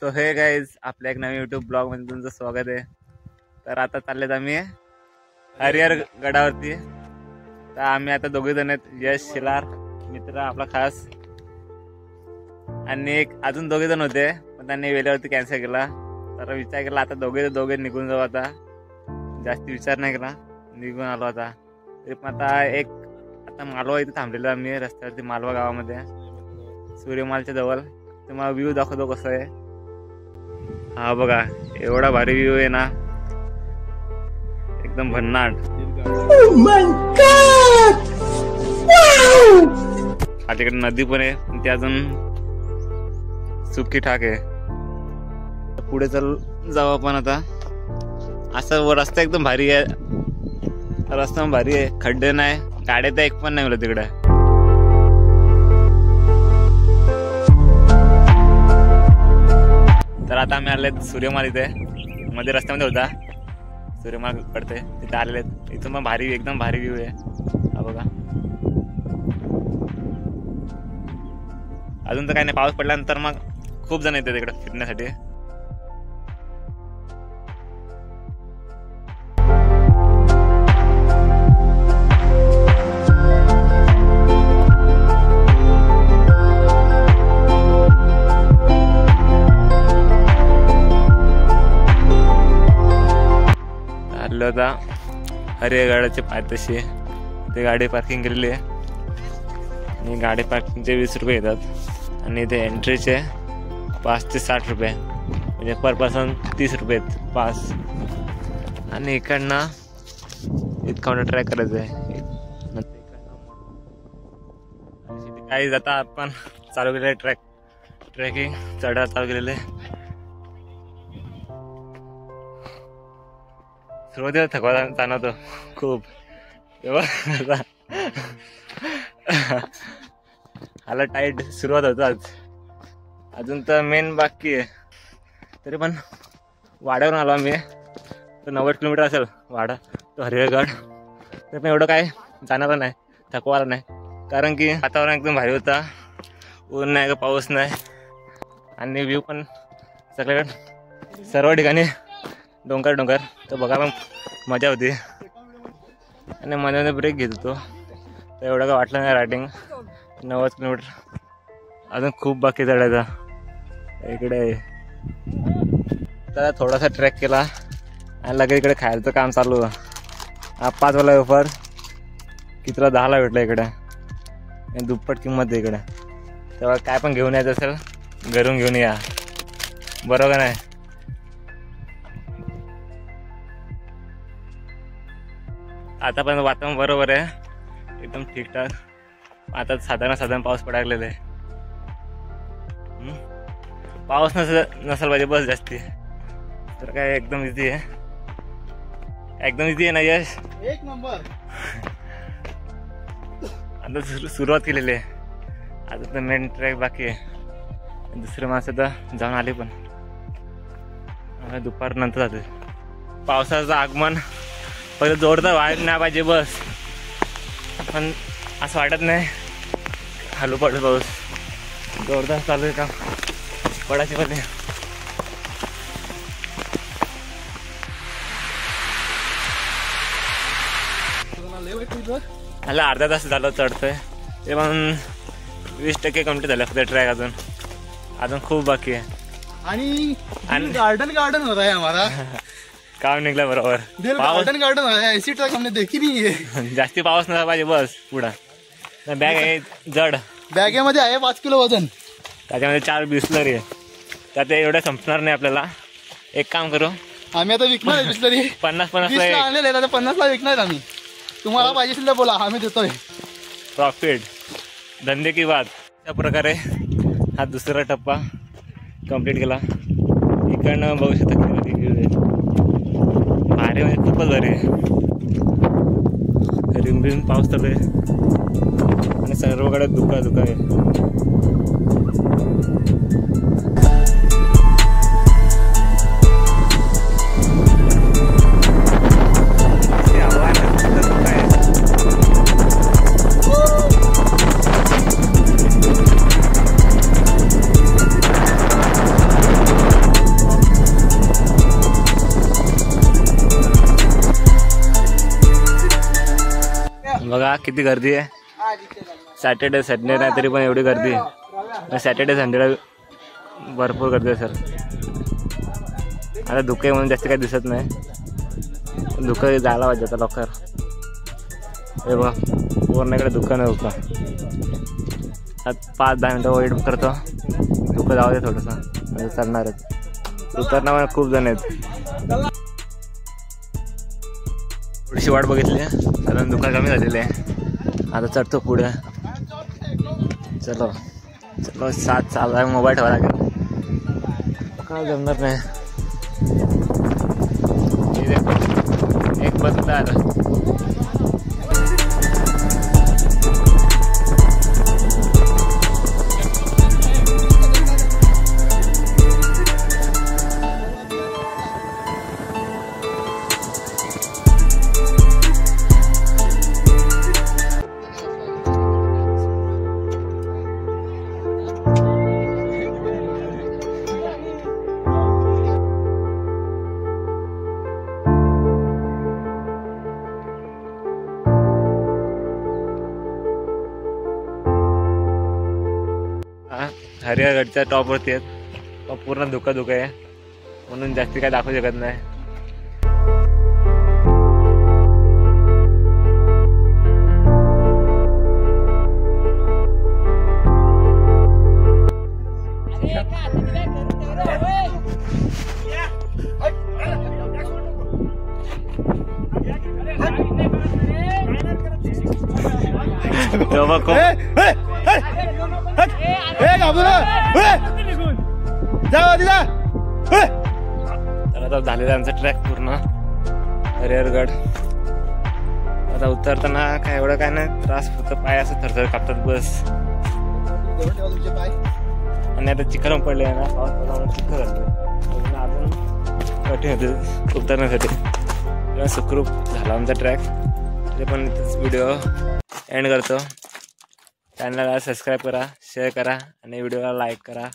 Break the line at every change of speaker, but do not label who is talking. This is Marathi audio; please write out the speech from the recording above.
सो हे गाईज, आपल्या एक नवीन यूट्यूब ब्लॉग मध्ये तुमचं स्वागत आहे। तर आता चाललेत आम्ही हरिहर गडावरती। तर आम्ही आता दोघे जण आहेत, यश शिलार मित्र आपला खास, आणि एक अजून दोघे जण होते पण त्यांनी वेळेवरती कॅन्सल केला। तर विचार केला आता दोघे निघून जाऊ, आता जास्त विचार नाही केला, निघून आलो आता। तरी पण आता मालवा इथे थांबलेलो आम्ही रस्त्यावरती, मालवा गावामध्ये सूर्यमालच्या जवळ। तुम्हाला व्ह्यू दाखवतो कसं आहे। हा बघा, एवढा भारी व्ह्यू आहे ना, एकदम भन्नाट। तिकडे नदी पण आहे, पण ती अजून सुकी ठाक आहे। पुढे जाऊ आपण आता। असं रस्ता एकदम भारी आहे, रस्ता भारी आहे, खड्डे नाही, गाड्या तर एक पण नाही मला तिकडे। तर आता आम्ही आले सूर्यमाल, इथे मध्ये रस्त्यामध्ये होता सूर्यमाल पडते तिथे आलेले। इथून पण भारी, एकदम भारी व्ह्यू आहे। हा बघा, अजून तर काही नाही, पाऊस पडल्यानंतर मग खूप जण येते तिकडे फिरण्यासाठी। होता हरिहरगडाच्या पायथ्याशी, ते गाडी पार्किंग केलेली आहे आणि गाडी पार्किंगचे 20 रुपये येतात आणि इथे एंट्रीचे 5 ते 60 रुपये, म्हणजे पर पर्सन 30 रुपये पास। आणि इकडनं इथं ट्रॅक करायचं आहे। काही जाता आपण चालू केलेलं ट्रेकिंग चढा चालू केलेले। सुरुवातीला थकवा जाणवतो खूप, तेव्हा हाला टाईट सुरुवात होताच। अजून तर मेन बाकी आहे, तरी पण वाड्यावरून आलो आम्ही, तर 90 किलोमीटर असेल वाडा तो हरिहरगड। तरी पण एवढं काय जाणार नाही, थकवा आला नाही, कारण की वातावरण एकदम भारी होता, ऊन नाही का पाऊस नाही, आणि व्ह्यू पण सगळीकडे सर्व ठिकाणी डोंगर। तर बघायला मजा होती, आणि मध्ये ब्रेक घेत होतो, तर एवढं काय वाटलं नाही रायडिंग। 90 किलोमीटर अजून खूप बाकी चढायचा इकडे। तर थोडासा ट्रॅक केला आणि लगेच इकडे खायचं काम चालू। हा 5 वाला वेफर कितीला 10ला भेटला इकडे, आणि दुप्पट किंमत आहे इकडे। तेव्हा काय पण घेऊन यायचं असेल घरून घेऊन या, बरोबर नाही। आता पण वातावरण बरोबर आहे, एकदम ठीकठाक। आता साधारण पाऊस पडायला आहे, पाऊस नसेल पाहिजे बस जास्ती, तर काय एकदम इझी आहे, एकदम इझी आहे ना यश, एक नंबर। आता सुरुवात केलेली आहे, आता तर मेन ट्रॅक बाकी आहे। दुसरे माणसं तर जाऊन आले, पण दुपार नंतर जाते। पावसाचं आगमन पहिले जोरदार व्हायला नाही पाहिजे बस, पण असं वाटत नाही, हलू पडलं पाऊस जोरदार चालू आहे का पडायचे पहिले। मला अर्धा तास झालं चढतोय, ते पण 20% कम्प्लीट झालं फक्त ट्रॅक, अजून खूप बाकी आहे। आणि गार्डन हो रहा है हमारा, काम निघला बरोबर। गार्डन ऐसी ट्रॅक हमने देखी नहीं है। जास्ती पाऊस नसला पाहिजे बस पुढं। बॅग आहे जड, बॅगेमध्ये आहे 5 किलो वजन, त्याच्यामध्ये 4 बिस्लरी आहे, त्यात एवढं संपणार नाही आपल्याला। एक काम करू, आम्ही आता विकणार बिस्लरी 50 आणलेले, 50ला विकणार आम्ही। तुम्हाला पाहिजे असेल तर बोला, आम्ही देतोय। प्रॉफिट धंदे की बात। अशा प्रकारे हा दुसरा टप्पा कंप्लीट केला। इकडनं बघू शकता भारी, म्हणजे खूपच भारी आहे। रिमझिम पाऊस चालू आहे आणि सर्वकडे धुका आहे। बघा किती गर्दी आहे. सॅटर्डे संडे नाही तरी पण एवढी गर्दी आहे. सॅटर्डे संडेला भरपूर गर्दी आहे सर. आता धुके म्हणून जास्त काही दिसत नाही. धुकं जायला पाहिजे आता लवकर. हे बघा पूर्णकडे धुकं नाही होतं. 5-10 मिनटं वेट करतो. धुकं जाऊ दे थोडंसं म्हणजे चढणारच. उतरणार खूप जण आहेत. थोडीशी वाट बघितली कारण धुकं कमी झालेलं आहे. आता चढतो पुढे. चलो चलो साथ चालू आहे. मोबाईल ठेवा लागेल काय जमणार नाही. एक बसला हरिहरगडच्या टॉपवरती आहेत. पूर्ण धुकं आहे म्हणून जास्ती काय दाखवू शकत नाही. आता झालेला आमचा ट्रॅक पूर्ण हरिहरगड. आता उतरताना काय एवढं काय नाही त्रास फक्त पाय असं थरथर कापतात बस. आणि आता चिखल पडले ना पाऊस पडल्यामुळे चिखल झालं अजून कठीण होते उतरण्यासाठी. सुखरूप झाला आमचा ट्रॅक. ते पण इथंच व्हिडिओ एंड करतो. चॅनलला सबस्क्राईब करा, शेअर करा आणि व्हिडिओला लाईक करा.